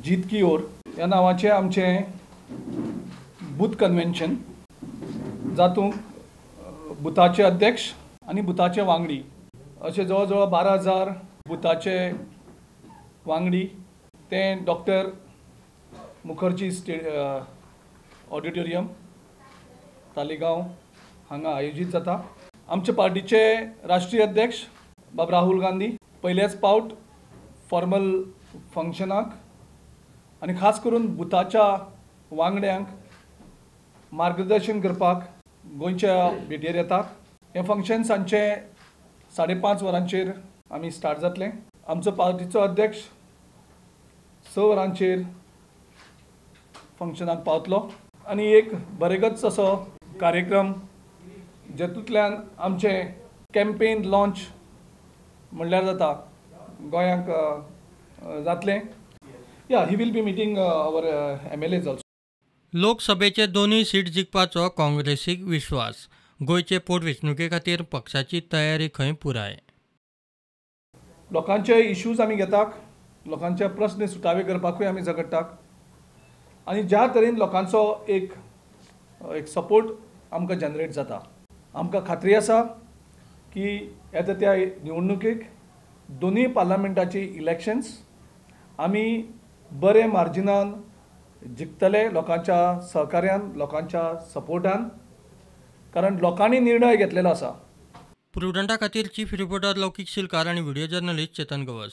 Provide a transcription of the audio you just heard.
जीत की ओर ह्या नांवाचें आमचें बूथ कन्वेन्शन, जातूंत बुथाचे अध्यक्ष आनी बुथाचे वांगडी अशे जवळ जवळ 12,000 बुथाचे वांगडी ते डॉक्टर मुखर्जी ऑडिटोरियम तालिगांव हांगा आयोजीत जाता. आमचे पार्टीचे राष्ट्रीय अध्यक्ष बाब राहुल गांधी पयलेच पावट फॉर्मल फंक्शनाक आनी खास करून बुथाच्या वांगड्यांक मार्गदर्शन करपाक गोंयच्या भेटेर येतात. हें फंक्शन सांजचें 5:30 वरांचेर आमी स्टार्ट जातलें. आमचो पार्टीचो अध्यक्ष 6 वरांचेर फंक्शनाक पावतलो आनी एक बरेगच असो कार्यक्रम जेतूंतल्यान आमचें कॅम्पेन लॉन्च म्हणल्यार जाता गोंयांक जातलें. He will be meeting our MLAs also. लोकसभेचे दोनूय सीट जिखपाचो काँग्रेसीक विश्वास. गोंयचे पोटवेंचणुके खातीर पक्षाची तयारी खंय पुराय. लोकांचे इश्यूज आमी घेतात, लोकांचे प्रस्न सुटावे करपाकूय आमी झगडटात आनी ज्या तरेन लोकांचो एक सपोर्ट आमकां जनरेट जाता. आमकां खात्री आसा की येता त्या निवडणुकेक दोनूय पार्लमेंटाची इलेक्शन्स आमी बरे मार्जिनान जिखतले, लोकांच्या सहकार्यान, लोकांच्या सपोर्टान, कारण लोकांनी निर्णय घेतलेलो आसा. प्रुडंटा खातीर चीफ रिपोर्टर लौकीक शिलकार आनी व्हिडिओ जर्नलिस्ट चेतन गवस.